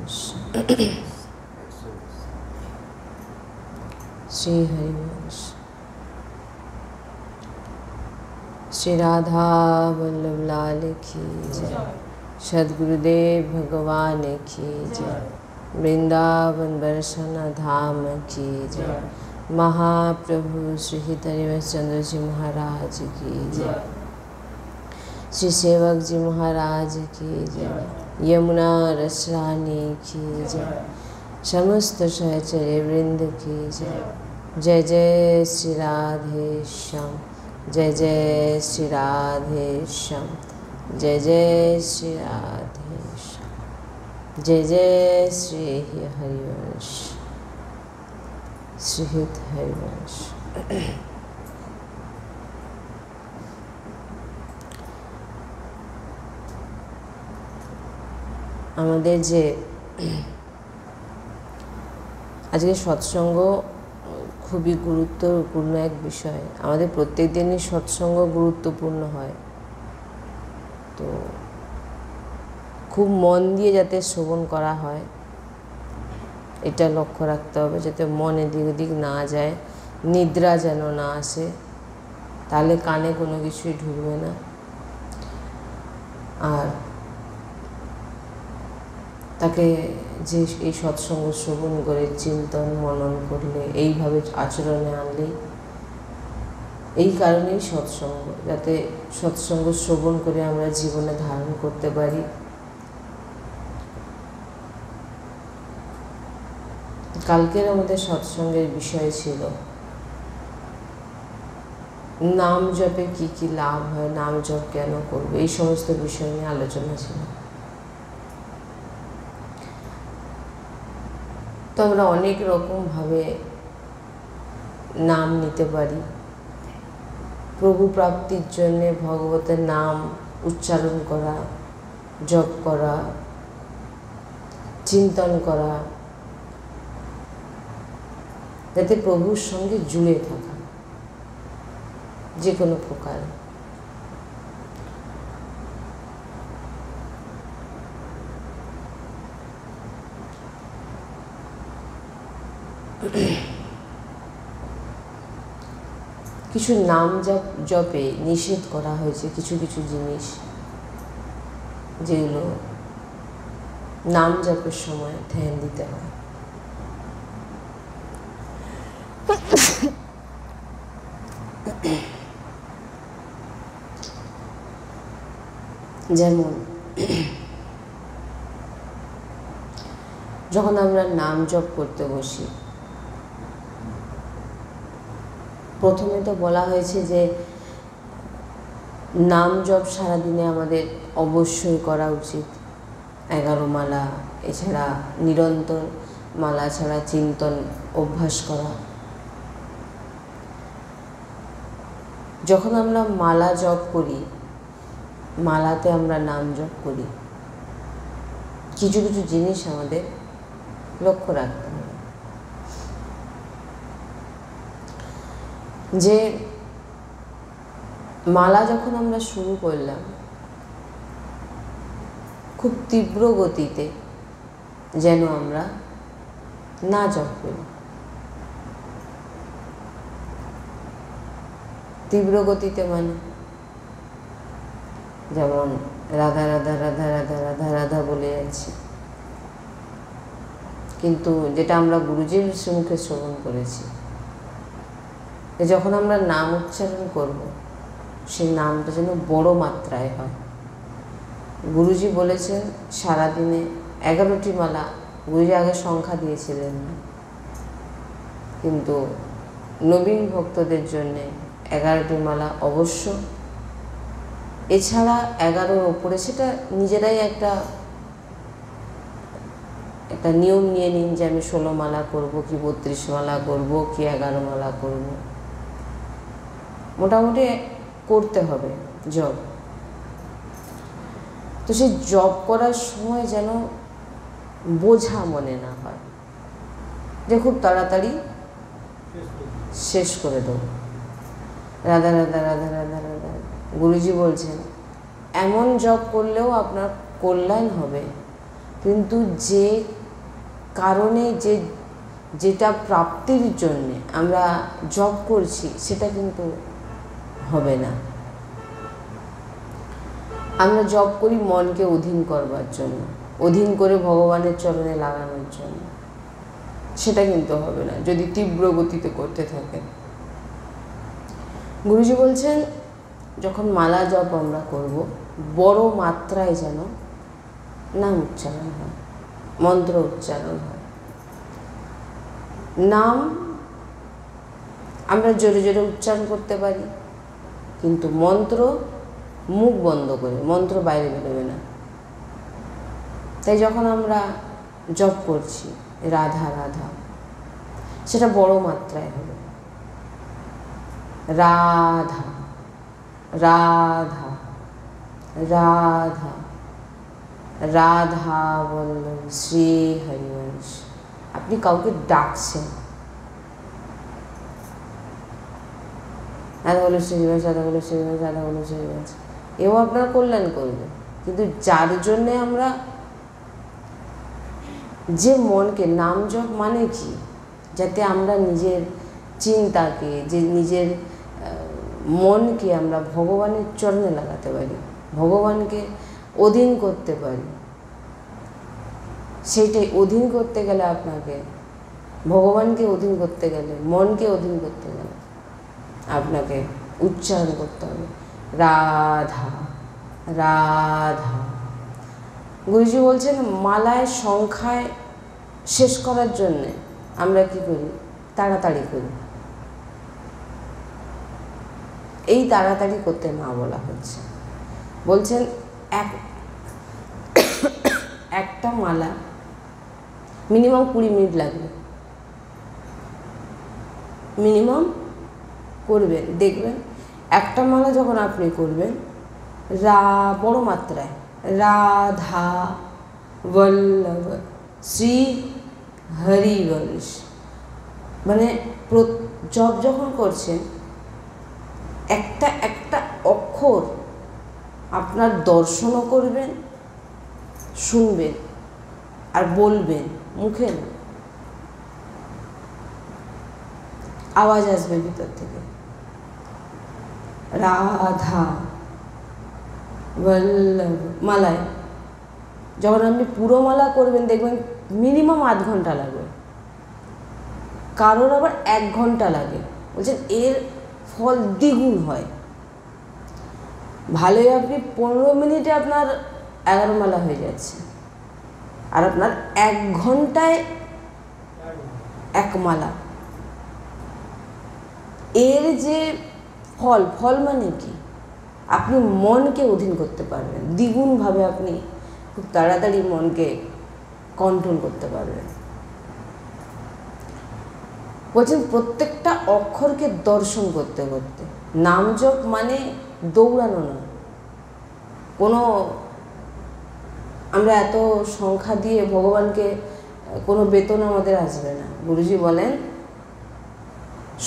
हरिवंश। श्री हरिवंश। श्री राधा वल्लभ लाल की जय। सद्गुरुदेव भगवान की जय। वृंदावन बरसन धाम की जय। महाप्रभु श्री हरिवंश चंद्र जी महाराज की जय। श्री सेवक जी महाराज की जय। यमुना रसरानी की जय। समस्त सहचर्य वृंद की जय। जय जय श्री राधे श्याम। जय जय श्री राधे श्याम। जय जय श्री राधे श्याम। जय जय श्री हरिवंश। श्री हरिवंश। আমাদের যে আজকে সৎসঙ্গ খুবই গুরুত্বপূর্ণ এক বিষয়। আমাদের প্রত্যেক দিনই সৎসঙ্গ গুরুত্বপূর্ণ হয়, তো খুব মন দিয়ে যাতে শ্রবণ করা হয় এটা লক্ষ্য রাখতে হবে, যাতে মন এদিক ওদিক না যায়, নিদ্রা যেন না আসে, তাহলে কানে কোনো কিছুই ঢুকবে না। আর তাকে যে এই সৎসঙ্গ শ্রবণ করে চিন্তন মনন করলে, এইভাবে আচরণে আনলেই, এই কারণেই সৎসঙ্গ, যাতে সৎসঙ্গ শ্রবণ করে আমরা জীবনে ধারণ করতে পারি। কালকের আমাদের সৎসঙ্গের বিষয় ছিল নাম জপে কি কি লাভ হয়, নাম জপ কেন করবো, এই সমস্ত বিষয় নিয়ে আলোচনা ছিল। তো আমরা অনেক রকমভাবে নাম নিতে পারি। প্রভু প্রাপ্তির জন্যে ভগবতের নাম উচ্চারণ করা, জপ করা, চিন্তন করা, যাতে প্রভুর সঙ্গে জুড়ে থাকা যে কোনো প্রকার। কিছু নাম জপে নিষেধ করা হয়েছে, কিছু কিছু জিনিস যেগুলো নাম জপের সময় ধ্যান দিতে হয়। যেমন যখন আমরা নাম জপ করতে বসি, প্রথমে তো বলা হয়েছে যে নাম জপ সারাদিনে আমাদের অবশ্যই করা উচিত। 11 মালা, এছাড়া নিরন্তর মালা ছাড়া চিন্তন অভ্যাস করা। যখন আমরা মালা জপ করি, মালাতে আমরা নাম জপ করি, কিছু কিছু জিনিস আমাদের লক্ষ্য রাখতে হবে। যে মালা যখন আমরা শুরু করলাম, খুব তীব্র গতিতে যেন আমরা না জপ করি। তীব্র গতিতে মানে যেমন রাধা রাধা রাধা রাধা রাধা রাধা বলে যাচ্ছি, কিন্তু যেটা আমরা গুরুজির মুখে শ্রবণ করেছি, যখন আমরা নাম উচ্চারণ করব, সেই নামটা যেন বড় মাত্রায় হয়। গুরুজি বলেছেন সারাদিনে 11টি মালা, গুরুজি আগে সংখ্যা দিয়েছিলেন না, কিন্তু নবীন ভক্তদের জন্যে 11টি মালা অবশ্য। এছাড়া 11-র ওপরে সেটা নিজেরাই একটা নিয়ম নিয়ে নিন যে আমি 16 মালা করব, কি 32 মালা করব, কি 11 মালা করব, মোটামুটি করতে হবে জপ। তো সেই জপ করার সময় যেন বোঝা মনে না হয় যে খুব তাড়াতাড়ি শেষ করে দেবো। রাধা রাধা রাধা রাধা রাধা। গুরুজি বলছেন এমন জপ করলেও আপনার কল্যাণ হবে, কিন্তু যে কারণে যেটা প্রাপ্তির জন্যে আমরা জপ করছি সেটা কিন্তু হবে না। আমরা জপ করি মনকে অধীন করবার জন্য, অধীন করে ভগবানের চরণে লাগানোর জন্য, সেটা কিন্তু হবে না যদি তীব্র গতিতে করতে থাকেন। গুরুজি বলছেন যখন মালা জপ আমরা করব বড় মাত্রায় যেন নাম উচ্চারণ হয়, মন্ত্র উচ্চারণ হয়। নাম আমরা জোরে জোরে উচ্চারণ করতে পারি, কিন্তু মন্ত্র মুখ বন্ধ করে, মন্ত্র বাইরে বেরোবে না। তাই যখন আমরা জপ করছি রাধা রাধা, সেটা বড় মাত্রায় হবে, রাধা রাধা রাধা রাধা বল্লভ শ্রী হরিবংশ। আপনি কাউকে ডাকছেন, রাধা বল্লভ শ্রী হরিবংশ, রাধা বল্লভ শ্রী হরিবংশ, রাধা বল্লভ শ্রী হরিবংশ, এও আপনার কল্যাণ করবে। কিন্তু যার জন্যে আমরা যে মনকে, নাম জপ মানে কি, যাতে আমরা নিজের চিন্তাকে, যে নিজের মনকে আমরা ভগবানের চরণে লাগাতে পারি, ভগবানকে অধীন করতে পারি। সেইটাই অধীন করতে গেলে আপনাকে, ভগবানকে অধীন করতে গেলে, মনকে অধীন করতে গেলে আপনাকে উচ্চারণ করতে হবে রাধা রাধা। গুরুজি বলছেন মালায় সংখ্যায় শেষ করার জন্যে আমরা কি করি, তাড়াতাড়ি করি। এই তাড়াতাড়ি করতে না বলা হচ্ছে, বলছেন একটা মালা মিনিমাম 20 মিনিট লাগবে, মিনিমাম করবেন। দেখবেন একটা মালা যখন আপনি করবেন বড় মাত্রায় রাধা বল্লভ শ্রী হরিবংশ, মানে জপ যখন করছেন একটা একটা অক্ষর আপনার দর্শনও করবেন, শুনবেন আর বলবেন, মুখে না, আওয়াজ আসবে ভিতর থেকে, রাধা বল্লভ। মালায় যখন আপনি পুরো মালা করবেন দেখবেন মিনিমাম আধ ঘন্টা লাগবে, কারোর আবার 1 ঘন্টা লাগে। বলছেন এর ফল দ্বিগুণ হয়। ভালোই আপনি 15 মিনিটে আপনার 11 মালা হয়ে যাচ্ছে, আর আপনার 1 ঘন্টায় 1 মালা। এর যে ফল মানে কি, আপনি মনকে অধীন করতে পারবেন, দ্বিগুণভাবে আপনি খুব তাড়াতাড়ি মনকে কন্ট্রোল করতে পারবেন। বলছেন প্রত্যেকটা অক্ষরকে দর্শন করতে করতে। নাম জপ মানে দৌড়ানো না, কোনো আমরা এত সংখ্যা দিয়ে ভগবানকে কোনো বেতন আমাদের আসবে না। গুরুজি বলেন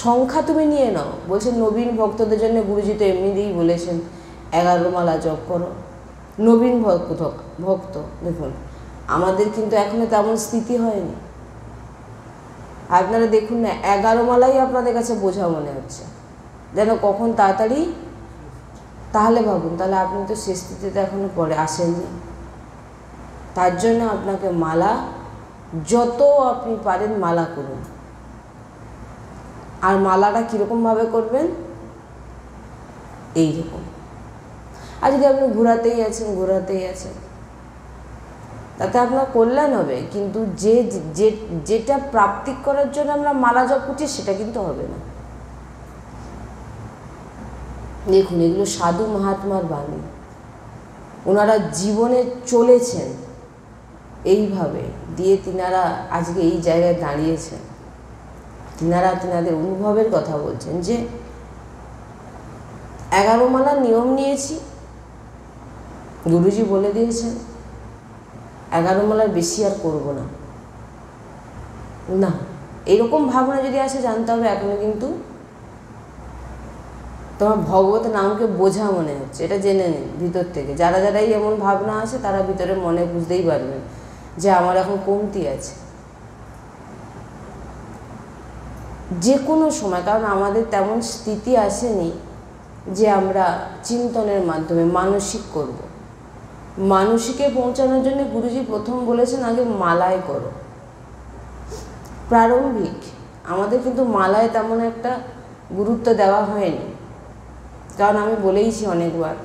সংখ্যা তুমি নিয়ে নাও। বলছেন নবীন ভক্তদের জন্য গুরুজি তো এমনিতেই বলেছেন 11 মালা জপ করো। নবীন ভক্ত দেখুন, আমাদের কিন্তু এখনো তেমন স্থিতি হয়নি। আপনারা দেখুন না, 11 মালাই আপনাদের কাছে বোঝা মনে হচ্ছে, যেন কখন তাড়াতাড়ি। তাহলে ভাবুন, তাহলে আপনি তো সে স্থিতিতে এখনো পরে আসেননি। তার জন্য আপনাকে মালা যত আপনি পারেন মালা করুন। আর মালাটা কীরকমভাবে করবেন, এইরকম। আর যদি আপনি ঘোরাতেই আছেন তাতে আপনার কল্যাণ হবে, কিন্তু যেটা প্রাপ্তি করার জন্য আমরা মালা জপ করছি সেটা কিন্তু হবে না। দেখুন এগুলো সাধু মহাত্মার বাণী, ওনারা জীবনে চলেছেন এইভাবে দিয়ে, তিনারা আজকে এই জায়গায় দাঁড়িয়েছেন। তিনাদের অনুভবের কথা বলছেন যে 11 মালার নিয়ম নিয়েছি, গুরুজি বলে দিয়েছেন 11 মালার বেশি আর করব না। এরকম ভাবনা যদি আসে জানতে হবে এখনো কিন্তু তোমার ভগবত নামকে বোঝা মনে হচ্ছে, এটা জেনে নিন ভিতর থেকে। যারাই এমন ভাবনা আসে তারা ভিতরে মনে বুঝতেই পারবেন যে আমার এখন কমতি আছে, যে কোনো সময়। কারণ আমাদের তেমন স্থিতি আসেনি যে আমরা চিন্তনের মাধ্যমে মানসিক করব। মানসিকে পৌঁছানোর জন্য গুরুজি প্রথম বলেছেন আগে মালায় করো। প্রারম্ভিক আমাদের কিন্তু মালায় তেমন একটা গুরুত্ব দেওয়া হয়নি, কারণ আমি বলেইছি অনেকবার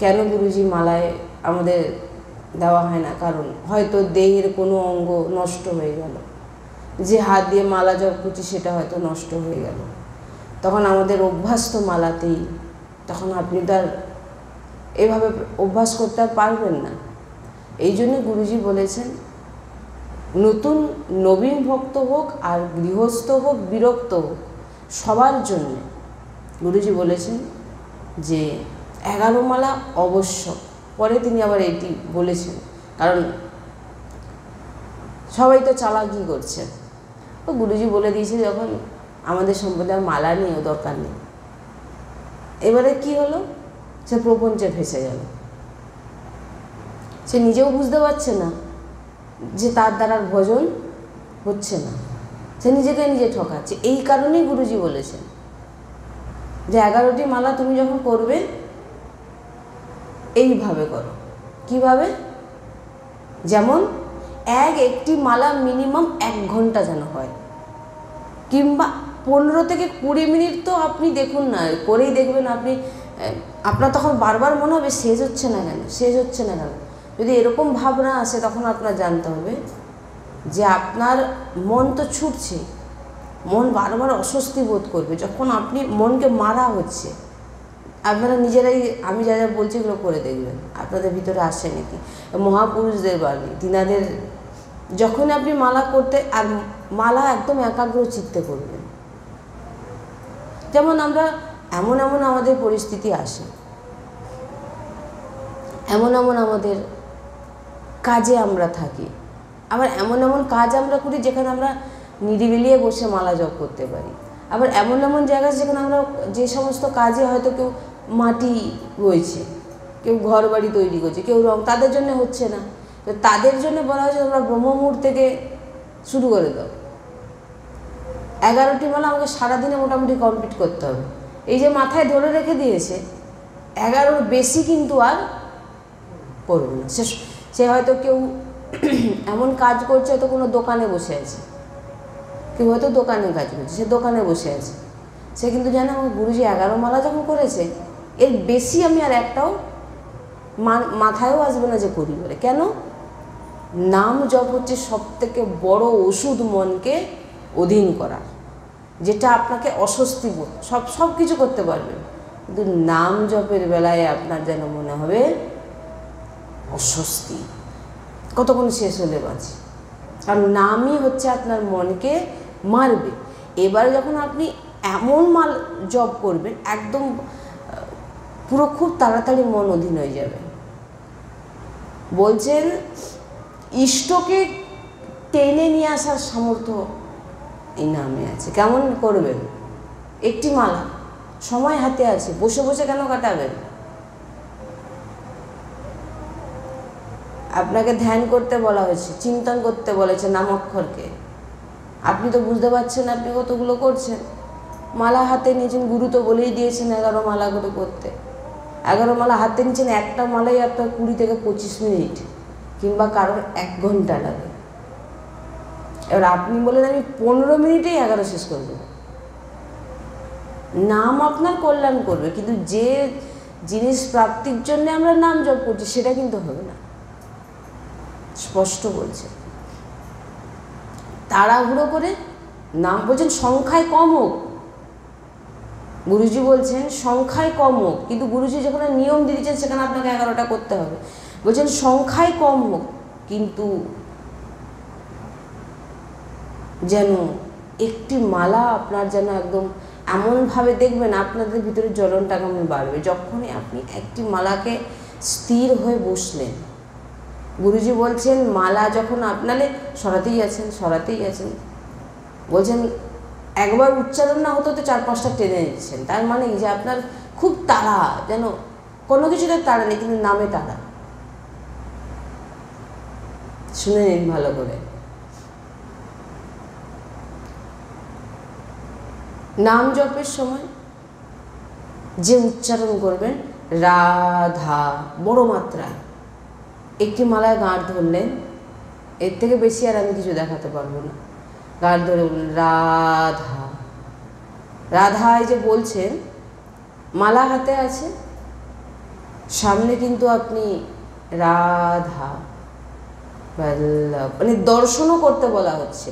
কেন গুরুজি মালায় আমাদের দেওয়া হয় না। কারণ হয়তো দেহের কোনো অঙ্গ নষ্ট হয়ে গেল, যে হাত দিয়ে মালা জপ করছি সেটা হয়তো নষ্ট হয়ে গেল, তখন আমাদের অভ্যাস তো মালাতেই, তখন আপনি তো আর এভাবে অভ্যাস করতে আর পারবেন না। এই জন্য গুরুজি বলেছেন নতুন নবীন ভক্ত হোক আর গৃহস্থ হোক বিরক্ত হোক সবার জন্য গুরুজি বলেছেন যে 11 মালা অবশ্য। পরে তিনি আবার এটি বলেছেন, কারণ সবাই তো চালাকি করছে, তো গুরুজি বলে দিয়েছে যখন আমাদের সম্পদে আর মালা নিয়েও দরকার নেই। এবারে কি হলো, সে প্রপঞ্চে ফেসে গেল। সে নিজেও বুঝতে পারছে না যে তার দ্বারা ভজন হচ্ছে না, সে নিজেকে নিজে ঠকাচ্ছে। এই কারণেই গুরুজি বলেছেন যে 11টি মালা তুমি যখন করবে এইভাবে করো। কিভাবে? যেমন একটি মালা মিনিমাম 1 ঘন্টা যেন হয়, কিংবা 15 থেকে 20 মিনিট। তো আপনি দেখুন না, করেই দেখবেন আপনি, আপনার তখন বারবার মনে হবে শেষ হচ্ছে না কেন, শেষ হচ্ছে না কেন। যদি এরকম ভাবনা আসে তখন আপনার জানতে হবে যে আপনার মন তো ছুটছে, মন বারবার অস্বস্তি বোধ করবে যখন আপনি মনকে মারা হচ্ছে। আপনারা নিজেরাই, আমি যা যা বলছি এগুলো করে দেখবেন আপনাদের ভিতরে আসে নাকি। মহাপুরুষদের বাণী, তিনাদের যখন আপনি মালা করতে, আর মালা একদম একাগ্র চিত্তে করবেন। যেমন আমরা এমন আমাদের পরিস্থিতি আসে, এমন আমাদের কাজে আমরা থাকি, আবার এমন কাজ আমরা করি যেখানে আমরা নিরিবিলিয়ে বসে মালা জপ করতে পারি। আবার এমন জায়গা যেখানে আমরা যে সমস্ত কাজে হয়তো কেউ মাটি রয়েছে, কেউ ঘর বাড়ি তৈরি করছে, কেউ রং, তাদের জন্য হচ্ছে না, তো তাদের জন্য বলা হয়েছে তোমরা ব্রহ্মমুহূর্ত থেকে শুরু করে দাও। 11টি মালা আমাকে সারাদিনে মোটামুটি কমপ্লিট করতে হবে। এই যে মাথায় ধরে রেখে দিয়েছে 11র বেশি কিন্তু আর করবে না। সে হয়তো কেউ এমন কাজ করছে, হয়তো কোনো দোকানে বসে আছে, কেউ হয়তো দোকানে কাজ করছে, সে দোকানে বসে আছে, সে কিন্তু জানে আমার গুরুজি 11 মালা যখন করেছে এর বেশি আমি আর একটাও মাথায়ও আসবে না যে করি বলে। কেন? নাম জপ হচ্ছে সবথেকে বড় ওষুধ মনকে অধীন করার, যেটা আপনাকে অস্বস্তি বোধ সব কিছু করতে পারবেন, কিন্তু নাম জপের বেলায় আপনার যেন মনে হবে অস্বস্তি, কতক্ষণ শেষ হলে বাঁচি। কারণ নামই হচ্ছে আপনার মনকে মারবে। এবারে যখন আপনি এমন মাল জপ করবেন একদম পুরো খুব তাড়াতাড়ি মন অধীন হয়ে যাবে। বলছেন ইষ্টকে টেনে নিয়ে আসার সামর্থ্য এই নামে আছে। কেমন করবেন? একটি মালা, সময় হাতে আছে, বসে বসে কেন কাটাবেন? আপনাকে ধ্যান করতে বলা হয়েছে, চিন্তন করতে বলেছে নামাক্ষরকে, আপনি তো বুঝতে পারছেন আপনি কতগুলো করছেন। মালা হাতে নিয়েছেন, গুরু তো বলেই দিয়েছেন 11 মালা করে করতে। 11 মালা হাতে নিয়েছেন, একটা মালাই আপনার 20 থেকে 25 মিনিট কিংবা কারোর 1 ঘন্টা লাগে। এবার আপনি বলেন আমি 15 মিনিটেই 11 শেষ করব। নাম আপনার কল্যাণ করবে, কিন্তু যে জিনিস প্রাপ্তির জন্য আমরা নাম জপ করছি সেটা কিন্তু হবে না, স্পষ্ট বলছে। তাড়াহুড়ো করে নাম, বলছেন সংখ্যায় কম হোক, গুরুজি বলছেন সংখ্যায় কম হোক, কিন্তু গুরুজি যেখানে নিয়ম দিয়ে দিচ্ছেন সেখানে আপনাকে 11টা করতে হবে। বলছেন সংখ্যায় কম হোক, কিন্তু যেন একটি মালা আপনার যেন একদম এমনভাবে দেখবেন আপনাদের ভিতরে জ্বলনটা কেমন বাড়বে যখনই আপনি একটি মালাকে স্থির হয়ে বসলেন। গুরুজি বলছেন মালা যখন আপনারে সরাতেই আছেন, বলছেন একবার উচ্চারণ না হতে 4-5টা টেনে নিচ্ছেন, তার মানে যে আপনার খুব তাড়া, যেন কোনো কিছুতে তাড়া নেই কিন্তু নামে তাড়া। শুনে নিন ভালো করে। নাম জপের সময় যে উচ্চারণ করবেন রাধা, বড় মাত্রায়। একটি মালায় গাঁট ধরলেন, এর থেকে বেশি আর আমি কিছু দেখাতে পারবো না। গাঁট ধরে বললেন রাধা। রাধা এই যে বলছেন, মালা হাতে আছে, সামনে কিন্তু আপনি রাধা বল্লভ, মানে দর্শনও করতে বলা হচ্ছে।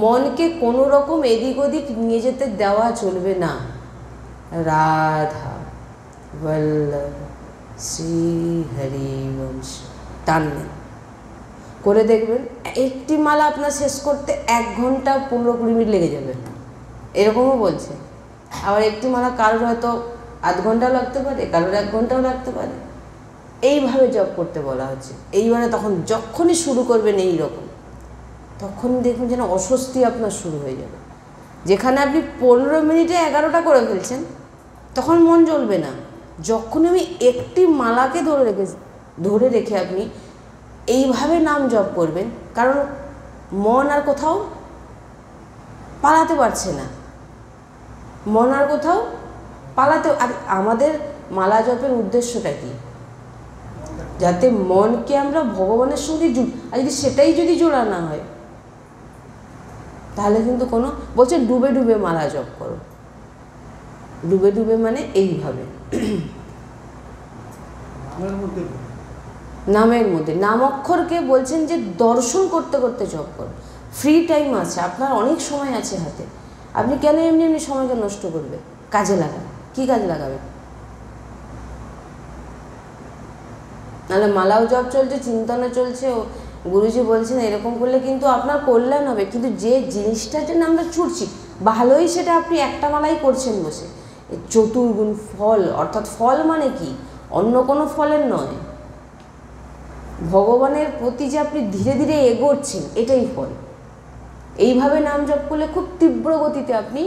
মনকে কোনো রকম এদিক ওদিক নিয়ে যেতে দেওয়া চলবে না। রাধা বল্লভ শ্রী হরি বংশ টানলেন, করে দেখবেন একটি মালা আপনার শেষ করতে 1 ঘন্টা 15-20 মিনিট লেগে যাবে, এরকমও বলছে। আবার একটি মালা কারোর হয়তো আধ ঘন্টাও লাগতে পারে, কারোর 1 ঘন্টাও লাগতে পারে। এইভাবে জপ করতে বলা হচ্ছে। এইবারে তখন যখনই শুরু করবেন এই রকম, তখন দেখবেন যেন অস্বস্তি আপনার শুরু হয়ে যাবে। যেখানে আপনি 15 মিনিটে 11টা করে ফেলছেন, তখন মন জ্বলবে না। যখন আমি একটি মালাকে ধরে রেখে আপনি এইভাবে নাম জপ করবেন, কারণ মন আর কোথাও পালাতে পারছে না, মন আর কোথাও পালাতে। আর আমাদের মালা জপের উদ্দেশ্যটা কি? যাতে মনকে আমরা ভগবানের সঙ্গে আর সেটাই যদি জোড়া না হয়, তাহলে কিন্তু কোনো, বলছেন ডুবে ডুবে মালা জপ করো। ডুবে ডুবে মানে এইভাবে নামের মধ্যে, নাম অক্ষরকে বলছেন যে দর্শন করতে করতে জপ করো। ফ্রি টাইম আছে, আপনার অনেক সময় আছে হাতে, আপনি কেন এমনি এমনি সময়কে নষ্ট করবে? কাজে লাগান। কি কাজে লাগাবেন? নাহলে মালাও জপ চলছে, চিন্তনা চলছে, গুরুজি বলছেন এরকম করলে কিন্তু আপনার কল্যাণ হবে। কিন্তু যে জিনিসটার জন্য আমরা ছুটছি, ভালোই সেটা আপনি একটা মালাই করছেন বসে। চতুর্গুণ ফল, অর্থাৎ ফল মানে কি? অন্য কোনো ফলের নয়, ভগবানের প্রতি যে আপনি ধীরে ধীরে এগোচ্ছেন, এটাই ফল। এইভাবে নাম জপ করলে খুব তীব্র গতিতে আপনি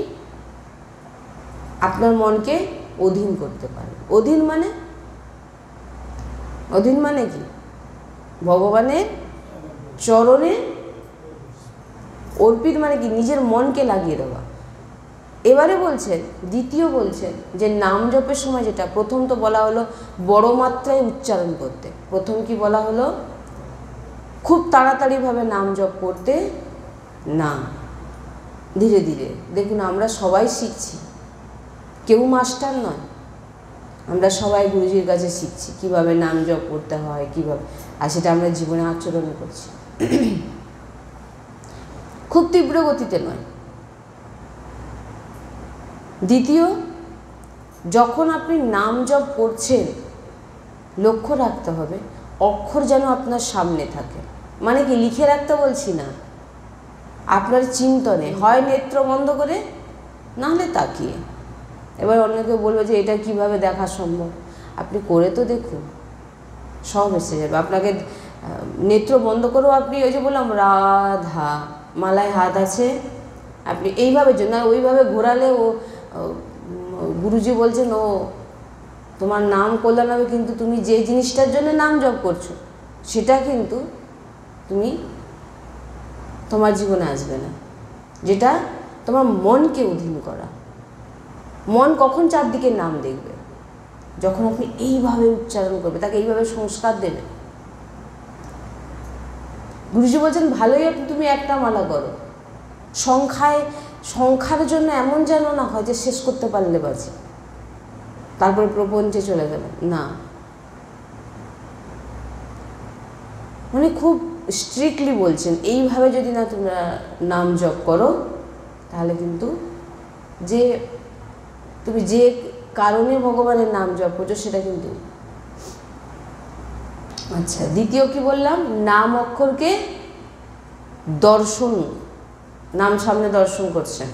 আপনার মনকে অধীন করতে পারেন। অধীন মানে কি? ভগবানের চরণে অর্পিত মানে কি? নিজের মনকে লাগিয়ে দেওয়া। এবারে বলছেন, দ্বিতীয় বলছেন যে নাম জপের সময় যেটা প্রথম তো বলা হলো বড় মাত্রায় উচ্চারণ করতে। প্রথম কি বলা হলো? খুব তাড়াতাড়িভাবে নাম জপ করতে না, ধীরে ধীরে। দেখুন আমরা সবাই শিখছি, কেউ মাস্টার নয়, আমরা সবাই গুরুজির কাছে শিখছি কিভাবে নাম জপ করতে হয়, কিভাবে, আর সেটা আমরা জীবনে আচরণ করছি। খুব তীব্র গতিতে নয়। দ্বিতীয়, যখন আপনি নাম জপ করছেন লক্ষ্য রাখতে হবে অক্ষর যেন আপনার সামনে থাকে। মানে কি? লিখে রাখতে বলছি না, আপনার চিন্তনে, হয় নেত্র বন্ধ করে, না হলে তাকিয়ে। এবার অনেকে বলবে যে এটা কিভাবে দেখা সম্ভব? আপনি করে তো দেখুন, সব এসে যাবে। আপনাকে নেত্র বন্ধ করেও আপনি, ওই যে বললাম রাধা, মালায় হাত আছে, আপনি এইভাবে জন্য, ওইভাবে ঘোরালে ও গুরুজি বলছেন ও তোমার নাম কল্যাণ হবে, কিন্তু তুমি যে জিনিসটার জন্য নাম জপ করছো সেটা কিন্তু তুমি তোমার জীবনে আসবে না, যেটা তোমার মনকে অধীন করা। মন কখন চারদিকে নাম দেখবে? যখন আপনি এইভাবে উচ্চারণ করবে, তাকে এইভাবে সংস্কার দেবে। গুরুজি বলছেন ভালোই তুমি একটা মালা করো, সংখ্যার জন্য এমন যেন না হয় যে শেষ করতে পারলে বাঁচি, তারপরে প্রপঞ্চে চলে গেল না। মানে খুব স্ট্রিক্টলি বলছেন এইভাবে যদি না তোমরা নাম জপ করো, তাহলে কিন্তু যে তুমি যে কারণে ভগবানের নাম জপ করছো সেটা কিন্তু। আচ্ছা, দ্বিতীয় কি বললাম? নাম অক্ষরকে দর্শন, নাম সামনে দর্শন করছেন।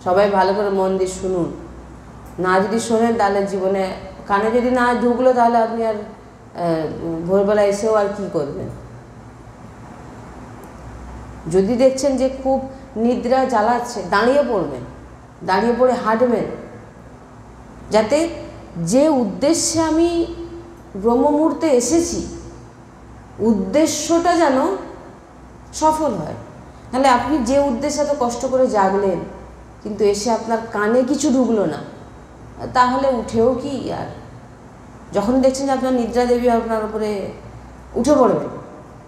সবাই ভালো করে মন দিয়ে শুনুন, না যদি শোনেন তাহলে জীবনে, কানে যদি না ঢুকলো তাহলে আপনি আর ভোরবেলা এসেও আর কি করবেন? যদি দেখছেন যে খুব নিদ্রা জ্বালাচ্ছে, দাঁড়িয়ে পড়বেন, দাঁড়িয়ে পড়ে হাঁটবেন, যাতে যে উদ্দেশ্যে আমি ব্রহ্ম মুহূর্তে এসেছি উদ্দেশ্যটা যেন সফল হয়। নাহলে আপনি যে উদ্দেশ্যে এত কষ্ট করে জাগলেন কিন্তু এসে আপনার কানে কিছু ঢুকলো না, তাহলে উঠেও কি আর, যখন দেখছেন যে আপনার নিদ্রা দেবী আপনার উপরে, উঠে পড়বেন।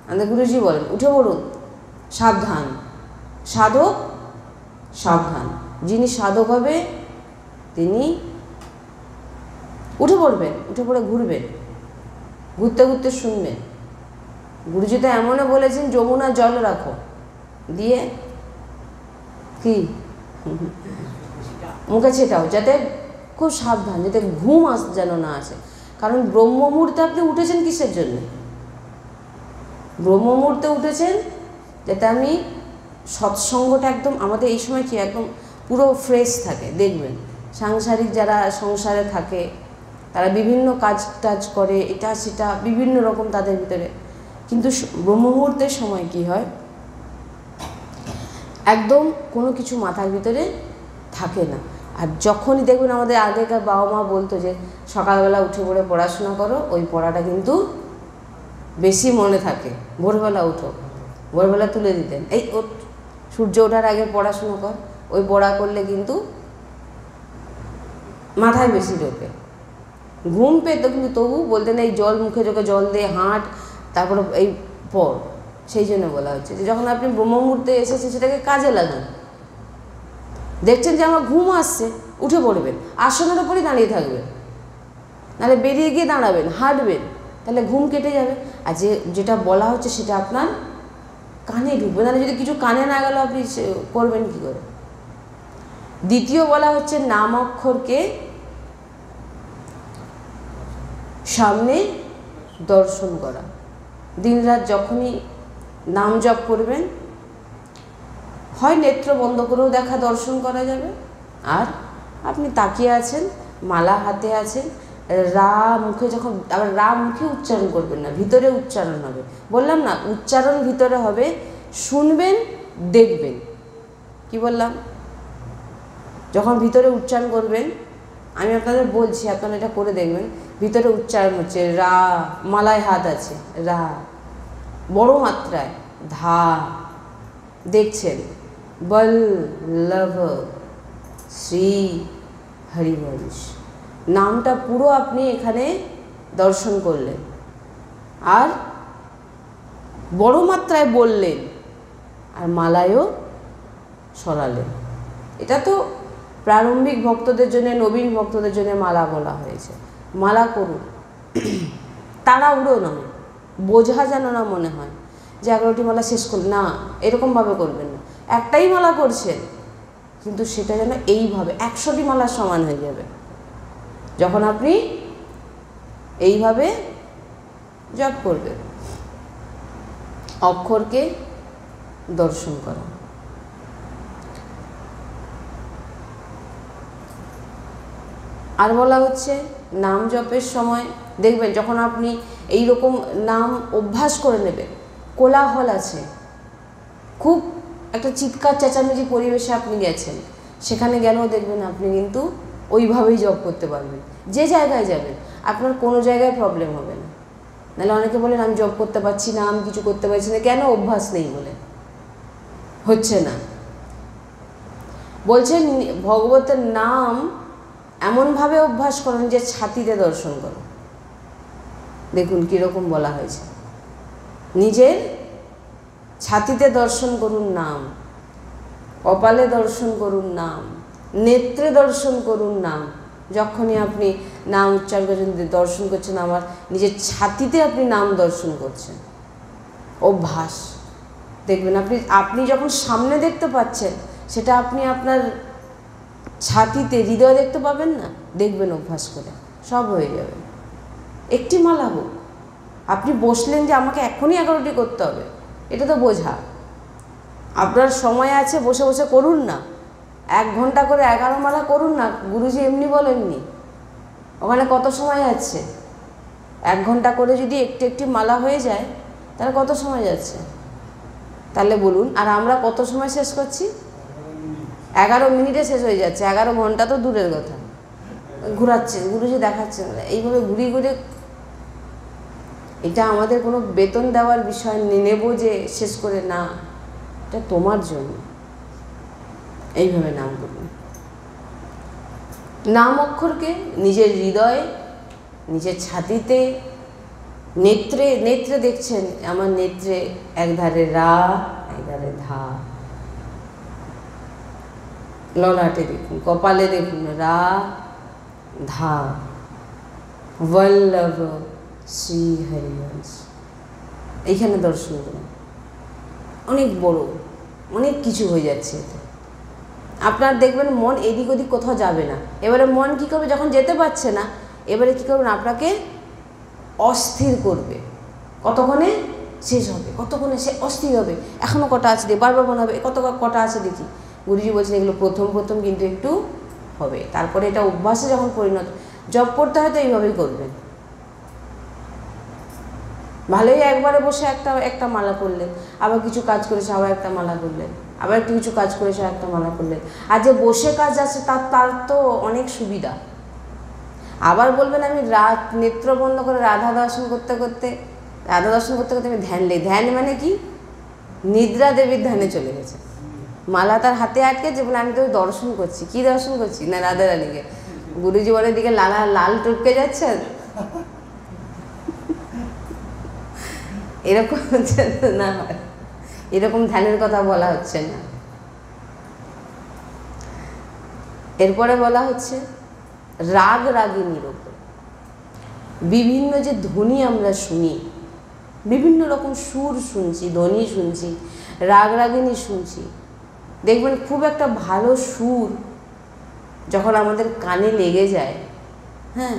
আমাদের গুরুজি বলেন উঠে পড়ুন, সাবধান সাধক সাবধান। যিনি সাধক হবে তিনি উঠে পড়বেন, উঠে পড়ে ঘুরবেন, ঘুরতে ঘুরতে শুনবেন। গুরুজি তো এমনও বলেছেন যমুনা জল রাখো, দিয়ে কি মুখে ছেটাও, যাতে খুব সাবধান, যাতে ঘুম যেন না আসে। কারণ ব্রহ্ম মুহূর্তে আপনি উঠেছেন কিসের জন্য? ব্রহ্ম মুহূর্তে উঠেছেন যাতে আমি সৎসঙ্গটা একদম আমাদের এই সময় কি একদম পুরো ফ্রেশ থাকে। দেখবেন সাংসারিক যারা সংসারে থাকে তারা বিভিন্ন কাজ টাজ করে, এটা সেটা বিভিন্ন রকম তাদের ভিতরে, কিন্তু ব্রহ্ম মুহূর্তের সময় কি হয়, একদম কোনো কিছু মাথার ভিতরে থাকে না। আর যখনই দেখবেন আমাদের আগেকার বাবা মা বলতো যে সকালবেলা উঠে পড়ে পড়াশোনা করো, ওই পড়াটা কিন্তু বেশি মনে থাকে। ভোরবেলা উঠো, ভোরবেলা তুলে দিতেন, এই সূর্য ওঠার আগে পড়াশোনা কর, ওই পড়া করলে কিন্তু মাথায় বেশি ঢোকে। ঘুম পেতো কিন্তু তবু বলতেন এই জল মুখে চোখে জল দিয়ে হাঁট, তারপরে এই পড়। সেই জন্য বলা হচ্ছে যে যখন আপনি ব্রহ্ম মুহূর্তে এসেছে সেটাকে কাজে লাগান। দেখছেন যে আমার ঘুম আসছে, উঠে পড়বেন, আসনের ওপরই দাঁড়িয়ে থাকবেন, নাহলে বেরিয়ে গিয়ে দাঁড়াবেন, হাঁটবেন, তাহলে ঘুম কেটে যাবে। আর যেটা বলা হচ্ছে সেটা আপনার কানে ঢুকবে, নাহলে যদি কিছু কানে না গেল আপনি করবেন কী করে? দ্বিতীয় বলা হচ্ছে নাম অক্ষরকে সামনে দর্শন করা। দিনরাত যখনই নাম জপ করবেন, হয় নেত্র বন্ধ করেও দেখা দর্শন করা যাবে, আর আপনি তাকিয়ে আছেন, মালা হাতে আছেন, রা মুখে যখন, আবার রা মুখে উচ্চারণ করবেন না, ভিতরে উচ্চারণ হবে। বললাম না, উচ্চারণ ভিতরে হবে, শুনবেন, দেখবেন। কি বললাম? যখন ভিতরে উচ্চারণ করবেন, আমি আপনাদের বলছি, আপনারা এটা করে দেখবেন, ভিতরে উচ্চারণ হচ্ছে রা, মালায় হাত আছে, রা বড় মাত্রায়, ধা দেখছেন, বল্লভ শ্রী হরিবংশ, নামটা পুরো আপনি এখানে দর্শন করলেন, আর বড় মাত্রায় বললেন, আর মালায়ও সরালেন। এটা তো প্রারম্ভিক ভক্তদের জন্য, নবীন ভক্তদের জন্য মালা বলা হয়েছে। মালা করুন, তাড়াহুড়ো নয়, বোঝা যেন না মনে হয় যে 11টি মালা শেষ করল না, এরকমভাবে করবেন না। একটাই মালা করছেন কিন্তু সেটা যেন এইভাবে 100টি মালার সমান হয়ে যাবে যখন আপনি এইভাবে জপ করবেন। অক্ষরকে দর্শন করা। আর বলা হচ্ছে নাম জপের সময় দেখবেন যখন আপনি এই রকম নাম অভ্যাস করে নেবেন, কোলাহল আছে, খুব একটা চিৎকার চেঁচামেচি পরিবেশে আপনি গেছেন, সেখানে গেলেও দেখবেন আপনি কিন্তু ওইভাবেই জপ করতে পারবেন। যে জায়গায় যাবেন আপনার কোনো জায়গায় প্রবলেম হবে না। নাহলে অনেকে বলেন আমি জপ করতে পারছি না, আমি কিছু করতে পারছি না, কেন? অভ্যাস নেই বলে, হচ্ছে না। বলছেন ভগবতের নাম এমনভাবে অভ্যাস করুন যে ছাতিতে দর্শন করুন। দেখুন কীরকম বলা হয়েছে, নিজের ছাতিতে দর্শন করুন নাম, কপালে দর্শন করুন নাম, নেত্রে দর্শন করুন নাম। যখনই আপনি নাম উচ্চারণ করছেন, দর্শন করছেন, আমার নিজের ছাতিতে আপনি নাম দর্শন করছেন। অভ্যাস দেখবেন আপনি যখন সামনে দেখতে পাচ্ছেন সেটা আপনি আপনার ছাতিতে, হৃদয়ে দেখতে পাবেন না, দেখবেন অভ্যাস করে সব হয়ে যাবে। একটি মালা হোক, আপনি বসলেন যে আমাকে এখনই 11টি করতে হবে, এটা তো বোঝা। আপনার সময় আছে, বসে বসে করুন না, 1 ঘন্টা করে 11 মালা করুন না। গুরুজি এমনি বলেননি, ওখানে কত সময় যাচ্ছে? 1 ঘন্টা করে যদি একটি একটি মালা হয়ে যায় তাহলে কত সময় যাচ্ছে? তাহলে বলুন, আর আমরা কত সময় শেষ করছি? 11 মিনিটে শেষ হয়ে যাচ্ছে, 11 ঘন্টা তো দূরের কথা। ঘুরাচ্ছেন, গুরুজি দেখাচ্ছেন, এইভাবে ঘুরিয়ে ঘুরিয়ে এটা আমাদের কোনো বেতন দেওয়ার বিষয় নেব যে শেষ করে, না, এটা তোমার জন্য। এইভাবে নাম করুন। নাম অক্ষরকে নিজের হৃদয়ে, নিজের ছাতিতে, নেত্রে, নেত্রে দেখছেন আমার নেত্রে একধারে রা, একধারে ধা, ললাটে দেখুন, কপালে দেখুন রা ধা, বল্লভ শ্রী হরিবংশ। এইখানে দর্শন করুন, অনেক বড়, অনেক কিছু হয়ে যাচ্ছে। আপনার দেখবেন মন এদিক ওদিক কোথাও যাবে না। এবারে মন কী করবে, যখন যেতে পারছে না, এবারে কী করবেন, আপনাকে অস্থির করবে। কতক্ষণে শেষ হবে, কতক্ষণে সে অস্থির হবে, এখনও কটা আছে দেখি, বারবার মনে হবে কটা আছে দেখি। গুরুজি বলছেন এগুলো প্রথম প্রথম কিন্তু একটু হবে, তারপরে এটা অভ্যাসে যখন পরিণত, জব করতে হয় তো এইভাবেই করবেন। ভালোই একবারে বসে একটা মালা করলেন, আবার কিছু কাজ করেছে আবার একটা মালা করলেন, আবার একটু কিছু কাজ করেছে একটা মালা করলেন। আর যে বসে কাজ আছে তার তো অনেক সুবিধা। আবার বলবেন আমি নেত্র বন্ধ করে রাধা দর্শন করতে করতে আমি ধ্যান লেই। ধ্যান মানে কি, নিদ্রা দেবীর ধ্যানে চলে গেছে। মালা তার হাতে আটকেছে বলে আমি তো দর্শন করছি। কি দর্শন করছি না, রাধা রানীকে। গুরুজি বলের দিকে লাল টুটকে যাচ্ছে, এরকম হচ্ছে না, এরকম ধ্যানের কথা বলা হচ্ছে না। এরপরে বলা হচ্ছে রাগ রাগিনীর ওপর। বিভিন্ন যে ধ্বনি আমরা শুনি, বিভিন্ন রকম সুর শুনছি, ধ্বনি শুনছি, রাগ রাগিনী শুনছি। দেখবেন খুব একটা ভালো সুর যখন আমাদের কানে লেগে যায়, হ্যাঁ,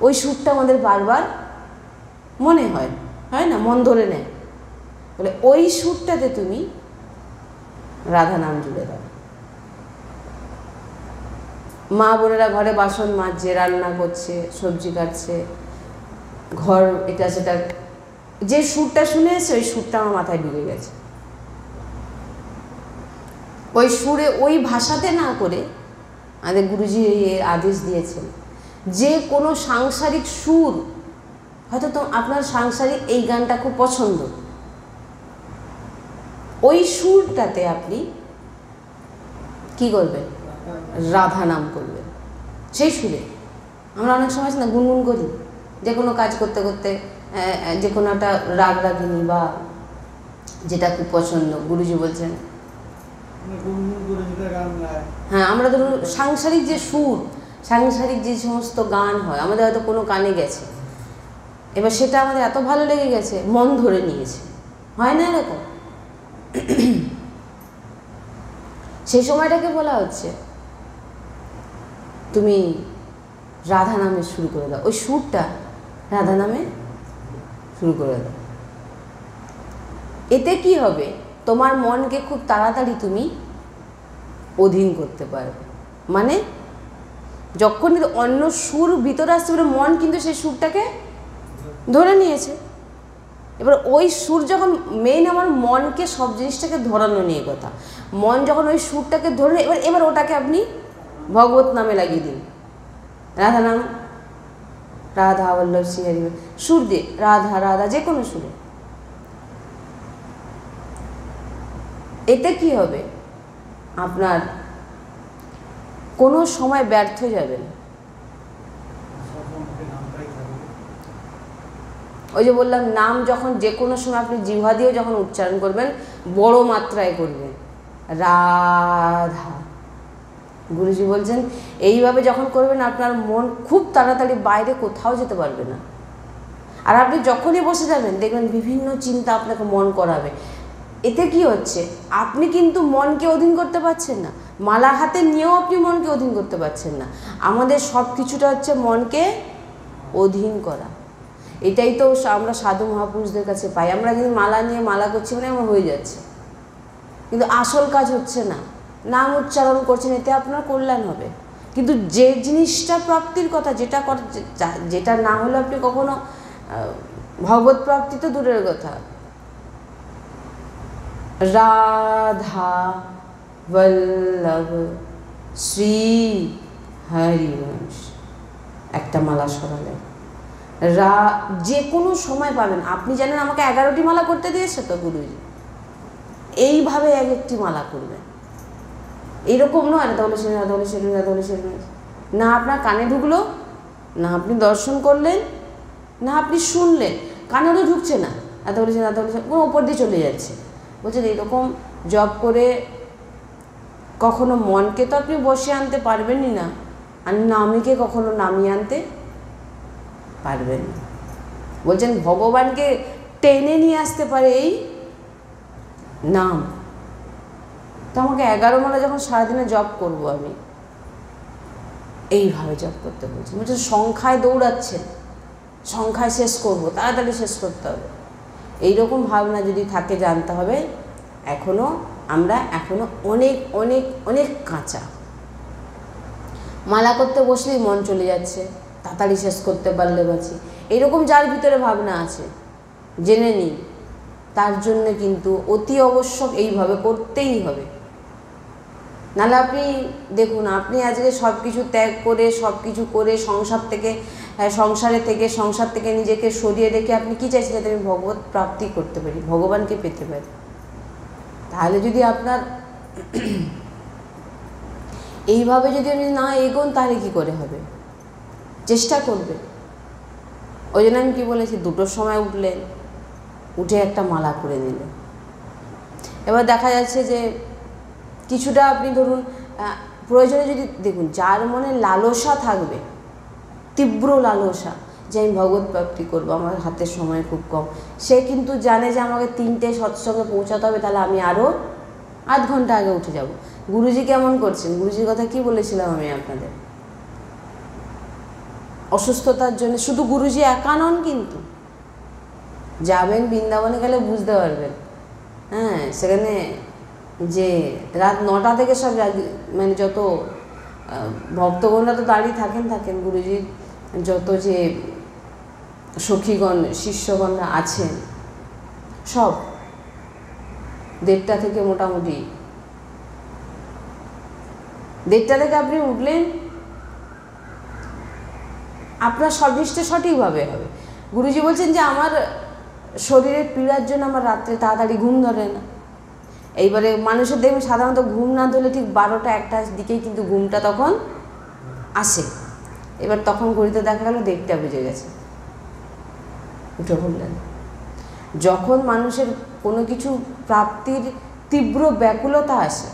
ওই সুরটা আমাদের বারবার মনে হয় না, মন ধরে নেয়। বলে ওই সুরটাতে তুমি রাধা নাম জুড়ে দাও। মা বোনেরা ঘরে বাসন মাজছে, রান্না করছে, সবজি কাটছে, ঘর এটা সেটা, যে সুরটা শুনে এসে ওই সুরটা আমার মাথায় ঢুকে গেছে। ওই সুরে, ওই ভাষাতে না করে আমাদের গুরুজি আদেশ দিয়েছেন যে কোনো সাংসারিক সুর, হয়তো তো আপনার সাংসারিক এই গানটা খুব পছন্দ, ওই সুরটাতে আপনি কি করবেন, রাধা নাম করবেন সেই সুরে। আমরা অনেক সময় না গুনগুন করি, যে কোনো কাজ করতে করতে, যে কোনো একটা রাগ রাগিনী বা যেটা খুব পছন্দ, গুরুজি বলছেন হ্যাঁ, আমরা ধরুন সাংসারিক যে সুর, সাংসারিক যে সমস্ত গান হয়, আমাদের হয়তো কোনো কানে গেছে, এবার সেটা আমাদের এত ভালো লেগে গেছে, মন ধরে নিয়েছে, হয় না এরকম? সেই সময়টাকে বলা হচ্ছে তুমি রাধা নামে শুরু করে দাও, ওই সুরটা রাধা নামে শুরু করে দাও। এতে কি হবে, তোমার মনকে খুব তাড়াতাড়ি তুমি অধীন করতে পারবে। মানে যখন অন্য সুর ভিতরে আসতে পারে, মন কিন্তু সেই সুরটাকে ধরে নিয়েছে। এবার ওই সুর যখন মেইন, আমার মনকে সব জিনিসটাকে ধরানো নিয়ে কথা, মন যখন ওই সুরটাকে ধরে, এবার ওটাকে আপনি ভগবত নামে লাগিয়ে দিন, রাধা নাম, রাধা বল্লভ শ্রী হরি, সুর দিয়ে রাধা রাধা, যে কোনো সুরে। এতে কি হবে, আপনার কোনো সময় ব্যর্থ যাবেন। ওই যে বললাম, নাম যখন যে কোনো সময় আপনি জিহ্বা দিয়েও যখন উচ্চারণ করবেন, বড় মাত্রায় করবেন, রাধা। গুরুজি বলছেন এইভাবে যখন করবেন, আপনার মন খুব তাড়াতাড়ি বাইরে কোথাও যেতে পারবে না। আর আপনি যখনই বসে যাবেন, দেখবেন বিভিন্ন চিন্তা আপনাকে মন করাবে। এতে কি হচ্ছে, আপনি কিন্তু মনকে অধীন করতে পারছেন না, মালা হাতে নিয়েও আপনি মনকে অধীন করতে পারছেন না। আমাদের সব কিছুটা হচ্ছে মনকে অধীন করা। এটাই তো আমরা সাধু মহাপুরুষদের কাছে পাই। আমরা কিন্তু মালা নিয়ে মালা করছি মানে আমার হয়ে যাচ্ছে, কিন্তু আসল কাজ হচ্ছে না। নাম উচ্চারণ করছেন, এতে আপনার কল্যাণ হবে, কিন্তু যে জিনিসটা প্রাপ্তির কথা, যেটা না হলে আপনি কখনো ভগবত প্রাপ্তি তো দূরের কথা। রাধা বল্লভ শ্রী হরিবংশ, একটা মালা সরালে যে কোনো সময় পাবেন। আপনি জানেন আমাকে 11টি মালা করতে দিয়েছে তো গুরুজি, এইভাবে এক একটি মালা করবেন। এইরকম নয় রাধা বলে সেদিন, রাধা বলে সেদিন, রাধা বলে সেদিন, না আপনার কানে ঢুকলো, না আপনি দর্শন করলেন, না আপনি শুনলেন, কানে তো ঢুকছে না, রাধা বলে সেদিন, রাধা বলে সেদিন, কোনো ওপর দিয়ে চলে যাচ্ছে। বলছেন এইরকম জব করে কখনো মনকে তো আপনি বসে আনতে পারবেনই না, আর নামীকে কখনো নামিয়ে আনতে পারবেন না। বলছেন ভগবানকে টেনে নিয়ে আসতে পারে এই নাম। তো আমাকে 11 মালা যখন সারাদিনে জপ করব আমি, এইভাবে জপ করতে বলছি। বলছেন সংখ্যায় দৌড়াচ্ছেন, সংখ্যায় শেষ করব, তাড়াতাড়ি শেষ করতে হবে, এইরকম ভাবনা যদি থাকে জানতে হবে আমরা এখনো অনেক অনেক অনেক কাঁচা। মালা করতে বসলেই মন চলে যাচ্ছে, তাড়াতাড়ি শেষ করতে পারলে বাঁচি, এইরকম যার ভিতরে ভাবনা আছে জেনে নিন, তার জন্য কিন্তু অতি আবশ্যক এইভাবে করতেই হবে। নাহলে আপনি দেখুন, আপনি আজকে সব কিছু ত্যাগ করে, সব কিছু করে, সংসার থেকে নিজেকে সরিয়ে রেখে আপনি কী চাইছেন? যাতে আমি ভগবত প্রাপ্তি করতে পারি, ভগবানকে পেতে পারি। তাহলে যদি আপনার এইভাবে যদি আপনি না এগোন, তাহলে কী করে হবে? চেষ্টা করবে। ওই জন্য আমি কী বলেছি, 2টোর সময় উঠলেন, উঠে একটা মালা করে নিলেন। এবার দেখা যাচ্ছে যে কিছুটা আপনি ধরুন প্রয়োজনে যদি দেখুন, যার মনে লালসা থাকবে, তীব্র লালসা যে আমি ভগবত প্রাপ্তি করবো, আমার হাতের সময় খুব কম, সে কিন্তু জানে যে আমাকে 3টে সৎসঙ্গে পৌঁছাতে হবে, তাহলে আমি আরও আধ ঘন্টা আগে উঠে যাব। গুরুজি কেমন করছেন? গুরুজির কথা কি বলেছিলাম আমি আপনাদের? অসুস্থতার জন্য শুধু গুরুজি একা নন, কিন্তু যাবেন বৃন্দাবনে গেলে বুঝতে পারবেন। হ্যাঁ, সেখানে যে রাত 9টা থেকে সব মানে যত ভক্তগণরা তো দাঁড়িয়ে থাকেন, গুরুজির যত যে সখীগণ শিষ্যগণরা আছেন সব 1:30 থেকে মোটামুটি 1:30 থেকে আপনি উঠলেন, আপনার সব জিনিসটা সঠিকভাবে হবে। গুরুজি বলছেন যে আমার শরীরের পীড়ার জন্য আমার রাত্রে তাড়াতাড়ি ঘুম ধরে না। এইবারে মানুষের দেখবেন সাধারণত ঘুম না ধরলে ঠিক 12টা-1টার দিকেই কিন্তু ঘুমটা তখন আসে। এবার তখন ঘড়িতে দেখা গেল 1:30 বেজে গেছে, উঠে পড়লেন। যখন মানুষের কোনো কিছু প্রাপ্তির তীব্র ব্যাকুলতা আসে,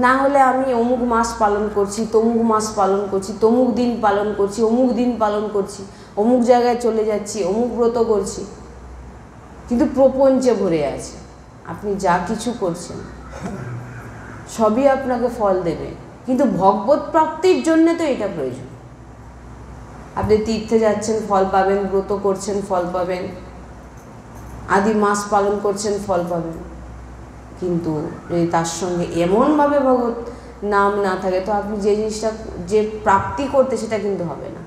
না হলে আমি অমুক মাস পালন করছি, তমুক মাস পালন করছি, তমুক দিন পালন করছি, অমুক দিন পালন করছি, অমুক জায়গায় চলে যাচ্ছি, অমুক ব্রত করছি, কিন্তু প্রপঞ্চে ভরে আছে। আপনি যা কিছু করছেন সবই আপনাকে ফল দেবে, কিন্তু ভগবত প্রাপ্তির জন্যে তো এটা প্রয়োজন। আপনি তীর্থে যাচ্ছেন, ফল পাবেন, ব্রত করছেন, ফল পাবেন, আদি মাস পালন করছেন, ফল পাবেন, কিন্তু যদি তার সঙ্গে এমনভাবে ভগবত নাম না থাকে, তো আপনি যে জিনিসটা যে প্রাপ্তি করতে, সেটা কিন্তু হবে না।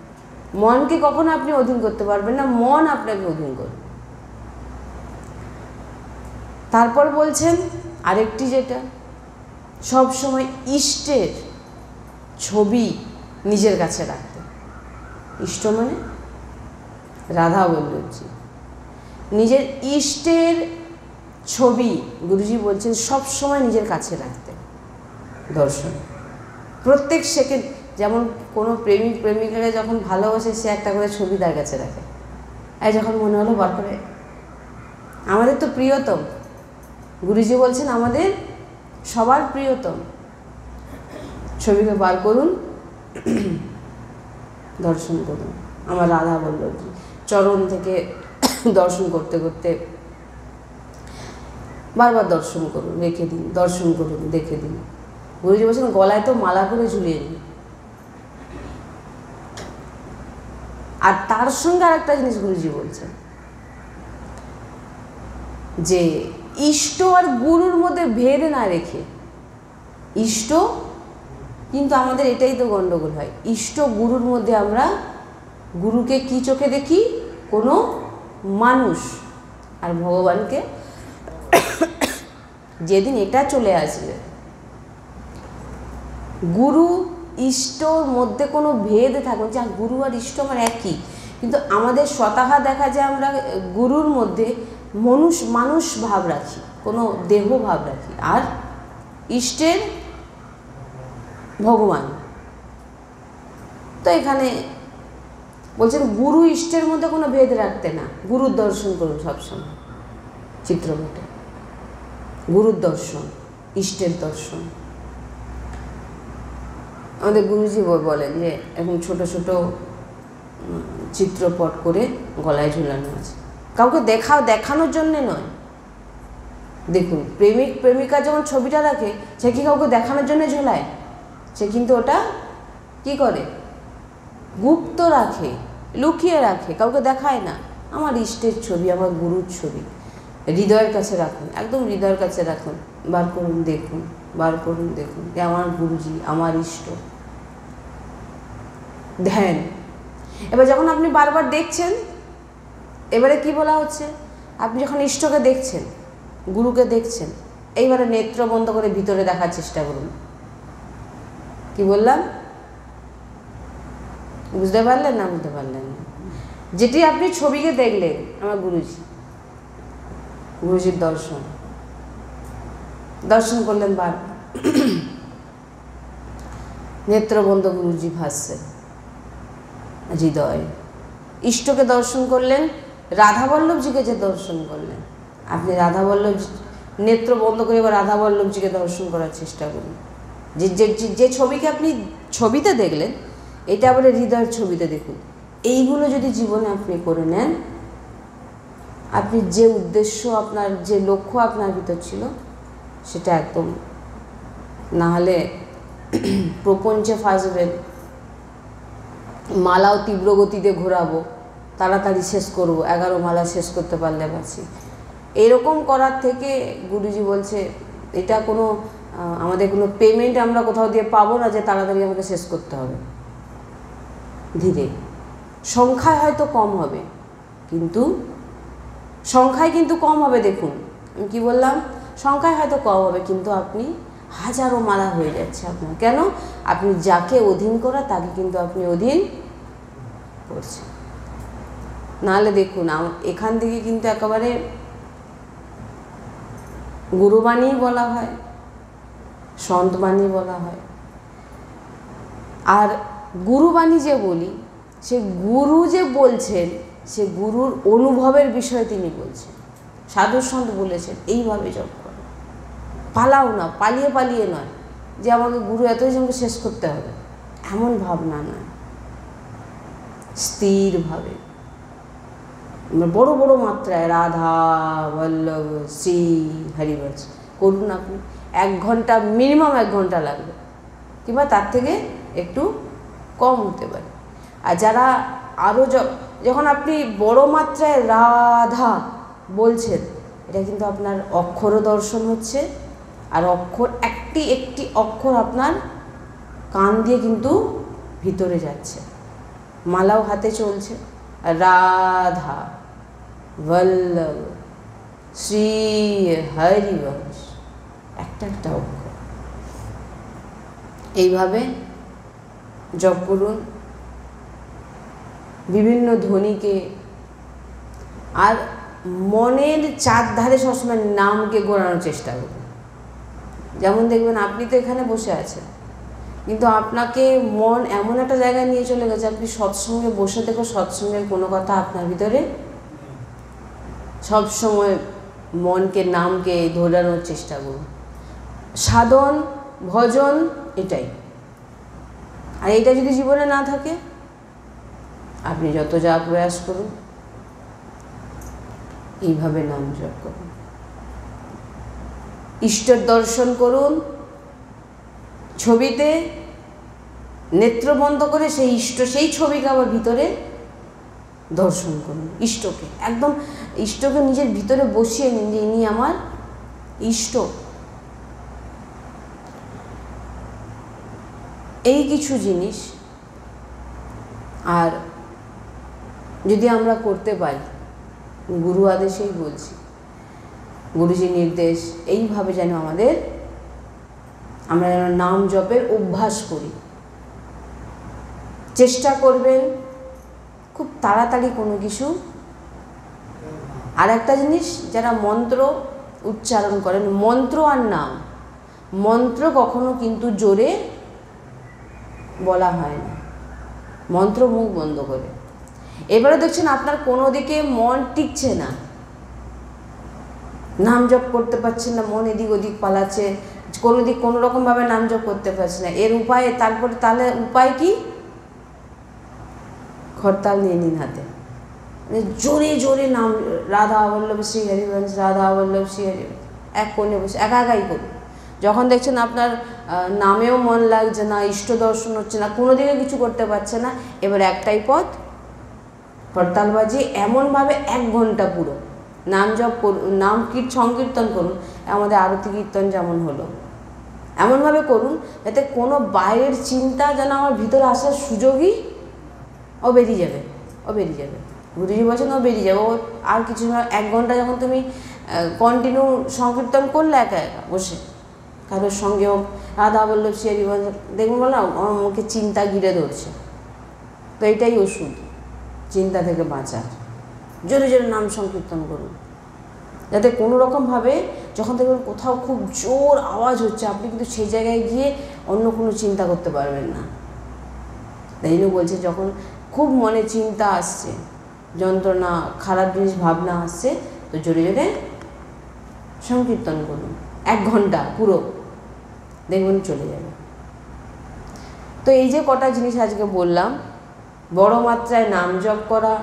মনকে কখনো আপনি অধীন করতে পারবেন না, মন আপনাকে অধীন করবে। তারপর বলছেন আরেকটি, যেটা সব সময় ইষ্টের ছবি নিজের কাছে রাখতে। ইষ্ট মানে রাধা বল্লভজি, নিজের ইষ্টের ছবি গুরুজি বলছেন সব সময় নিজের কাছে রাখতে। দর্শন প্রত্যেক সেকেন্ড, যেমন কোনো প্রেমিক প্রেমিকাকে যখন ভালোবাসে, সে একটা করে ছবি তার কাছে রাখে। আর যখন মনে হলো বার করে, আমাদের তো প্রিয়তম, গুরুজি বলছেন আমাদের সবার প্রিয়তম, ছবিকে বার করুন, দর্শন করুন। আমার রাধা বল্লভজি চরণ থেকে দর্শন করতে করতে বারবার দর্শন করুন, রেখে দিন, দর্শন করুন, দেখে দিন। গুরুজি বলছেন গলায় তো মালা করে ঝুলিয়ে দিন। আর তার সঙ্গে আরেকটা জিনিস গুরুজি বলছেন, যে ইষ্ট আর গুরুর মধ্যে ভেদ না রেখে, ইষ্ট কিন্তু আমাদের এটাই তো গণ্ডগোল হয়, ইষ্ট গুরুর মধ্যে আমরা গুরুকে কি চোখে দেখি? কোনো মানুষ। আর ভগবানকে যেদিন এটা চলে আসবে, গুরু ইষ্টর মধ্যে কোনো ভেদ থাকবে, যা গুরু আর ইষ্ট আমার একই, কিন্তু আমাদের স্বতহা দেখা যায় আমরা গুরুর মধ্যে মানুষ ভাব রাখি, কোনো দেহ ভাব রাখি, আর ইষ্টের ভগবান। তো এখানে বলছেন গুরু ইষ্টের মধ্যে কোনো ভেদ রাখতে না, গুরুর দর্শন করুন সবসময়। চিত্রপটে গুরুর দর্শন, ইষ্টের দর্শন। আমাদের গুরুজি বলেন যে এখন ছোট ছোট চিত্রপট করে গলায় ঝুলানো আছে, কাউকে দেখানোর জন্যে নয়। দেখুন, প্রেমিক প্রেমিকা যখন ছবিটা রাখে, সে কি কাউকে দেখানোর জন্য ঝোলায়? সে কিন্তু ওটা কি করে, গুপ্ত রাখে, লুকিয়ে রাখে, কাউকে দেখায় না। আমার ইষ্টের ছবি, আমার গুরুর ছবি হৃদয়ের কাছে রাখুন, একদম হৃদয়ের কাছে রাখুন, বার করুন দেখুন, বার করুন দেখুন, যে আমার গুরুজি, আমার ইষ্ট। ধ্যান। এবার যখন আপনি বারবার দেখছেন, এবারে কি বলা হচ্ছে, আপনি যখন ইষ্টকে দেখছেন, গুরুকে দেখছেন, এইবারে নেত্র বন্ধ করে ভিতরে দেখার চেষ্টা করুন। কি বললাম, বুঝতে পারলেন না? বুঝতে পারলেন না? যেটি আপনি ছবিকে দেখলেন, আমার গুরুজি, গুরুজির দর্শন করলেন বারবার, নেত্রবন্ধ গুরুজি ভাসছে হৃদয়। ইষ্টকে দর্শন করলেন, রাধাবল্লভজিকে যে দর্শন করলেন, আপনি রাধাবল্লভ নেত্র বন্ধ করে এবার রাধাবল্লভজিকে দর্শন করার চেষ্টা করুন। যে ছবিকে আপনি ছবিতে দেখলেন, এটা আবার হৃদয়ের ছবিতে দেখুন। এইগুলো যদি জীবনে আপনি করে নেন, আপনি যে উদ্দেশ্য, আপনার যে লক্ষ্য আপনার ভিতর ছিল, সেটা একদম, না হলে প্রপঞ্চে ফাঁসবেন। মালাও তীব্র গতিতে ঘোরাবো, তাড়াতাড়ি শেষ করব, 11 মালা শেষ করতে পারলে বাঁচি, এরকম করার থেকে গুরুজি বলছে এটা কোনো আমাদের কোনো পেমেন্ট আমরা কোথাও দিয়ে পাবো না যে তাড়াতাড়ি আমাকে শেষ করতে হবে। ধীরে, সংখ্যায় হয়তো কম হবে, কিন্তু সংখ্যায় কিন্তু কম হবে। দেখুন আমি কী বললাম, সংখ্যায় হয়তো কম হবে, কিন্তু আপনি হাজারো মালা হয়ে যাচ্ছে আপনার। কেন? আপনি যাকে অধীন করা, তাকে কিন্তু আপনি অধীন করছেন। নাহলে দেখুন, এখান থেকে কিন্তু একেবারে গুরুবাণী বলা হয়, সন্তবাণী বলা হয়। আর গুরুবাণী যে বলি, সে গুরু যে বলছেন, সে গুরুর অনুভবের বিষয়ে তিনি বলছেন। সাধু সন্ত বলেছেন এইভাবে জপ করো, পালাও না, পালিয়ে পালিয়ে নয় যে আমাকে গুরু এতই জনকে শেষ করতে হবে, এমন ভাবনা নয়। স্থিরভাবে বড় বড় মাত্রায় রাধা বল্লভ শ্রী হরিবংশ করুন। আপনি 1 ঘন্টা, মিনিমাম 1 ঘন্টা লাগবে, কিংবা তার থেকে একটু কম হতে পারে। আর যারা আরও যখন আপনি বড় মাত্রায় রাধা বলছেন, এটা কিন্তু আপনার অক্ষরও দর্শন হচ্ছে, আর অক্ষর একটি একটি অক্ষর আপনার কান দিয়ে কিন্তু ভিতরে যাচ্ছে, মালাও হাতে চলছে। রাধা বল্লভ শ্রী হরিবংশ, একটা একটা অক্ষর। এইভাবে জপ করুন বিভিন্ন ধ্বনিকে, আর মনের 4 ধারে সবসময় নামকে ঘোরানোর চেষ্টা করুন। যেমন দেখবেন আপনি তো এখানে বসে আছেন, কিন্তু আপনাকে মন এমন একটা জায়গায় নিয়ে চলে গেছে, আপনি সৎসঙ্গে বসে দেখো, সৎসঙ্গের কোনো কথা আপনার ভিতরে সবসময় মনকে, নামকে ধরানোর চেষ্টা করুন। সাধন ভজন এটাই। আর এটা যদি জীবনে না থাকে, আপনি যত যা প্রয়াস করুন, এইভাবে নাম জপ করুন, ইষ্টের দর্শন করুন। ছবিতে নেত্র বন্ধ করে সেই ইষ্ট, সেই ছবিকে আবার ভিতরে দর্শন করুন। ইষ্টকে একদম, ইষ্টকে নিজের ভিতরে বসিয়ে নিন যে ইনি আমার ইষ্ট। এই কিছু জিনিস আর যদি আমরা করতে পারি, গুরু আদেশেই বলছি, গুরুজির নির্দেশ, এইভাবে যেন আমরা যেন নাম জপের অভ্যাস করি। চেষ্টা করবেন খুব তাড়াতাড়ি কোনো কিছু। আর একটা জিনিস, যারা মন্ত্র উচ্চারণ করেন, মন্ত্র আর নাম, মন্ত্র কখনো কিন্তু জোরে বলা হয় না, মন্ত্র মুখ বন্ধ করে। এবারে দেখছেন আপনার কোনো দিকে মন টিকছে না, নাম জপ করতে পারছেন না, মন এদিক ওদিক পালাচ্ছে, কোনো দিক কোনো রকমভাবে নাম জপ করতে পারছে না। এর উপায়, তারপরে তাহলে উপায় কি? খরতাল নিয়ে নিন হাতে, জোরে জোরে নাম, রাধা বল্লভ শ্রী হরিবংশ, রাধা বল্লভ শ্রী হরিবংশ, এক কোণে বসে একা একাই করুন। যখন দেখছেন আপনার নামেও মন লাগছে না, ইষ্ট দর্শন হচ্ছে না, কোনো দিকে কিছু করতে পারছে না, এবার একটাই পথ, খরতাল বাজিয়ে এমনভাবে 1 ঘন্টা পুরো নাম জপ করুন, নাম সংকীর্তন করুন। আমাদের আরতি কীর্তন যেমন হলো, এমনভাবে করুন যাতে কোনো বাইরের চিন্তা যেন আমার ভিতরে আসার সুযোগই, ও বেরিয়ে যাবে, ও বেরিয়ে যাবে। গুরুজি বলছেন ও বেরিয়ে যাবে। ও আর কিছু না, 1 ঘন্টা যখন তুমি কন্টিনিউ সংকীর্তন করলে একা একা বসে, কারোর সঙ্গে হোক, রাধা বল্লভ শ্রী হরিবংশ, দেখুন বললাম আমার মুখে চিন্তা ঘিরে ধরছে, তো এইটাই ওষুধ চিন্তা থেকে বাঁচার। জোরে জোরে নাম সংকীর্তন করুন, যাতে কোনো রকমভাবে যখন দেখবেন কোথাও খুব জোর আওয়াজ হচ্ছে, আপনি কিন্তু সেই জায়গায় গিয়ে অন্য কোনো চিন্তা করতে পারবেন না। তাই জন্য বলছে, যখন খুব মনে চিন্তা আসছে, যন্ত্রণা, খারাপ জিনিস ভাবনা আসছে, তো জোরে জোরে সংকীর্তন করুন 1 ঘন্টা পুরো, দেখবেন চলে যাবে। তো এই যে কটা জিনিস আজকে বললাম, বড় মাত্রায় নাম জপ করা,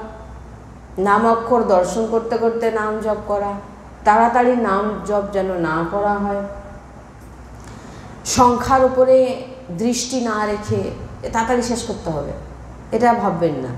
নাম অক্ষর দর্শন করতে করতে নাম জপ করা, তাড়াতাড়ি নাম জপ যেন না করা হয়, সংখ্যার উপরে দৃষ্টি না রেখে তাড়াতাড়ি শেষ করতে হবে, এটা ভাববেন না।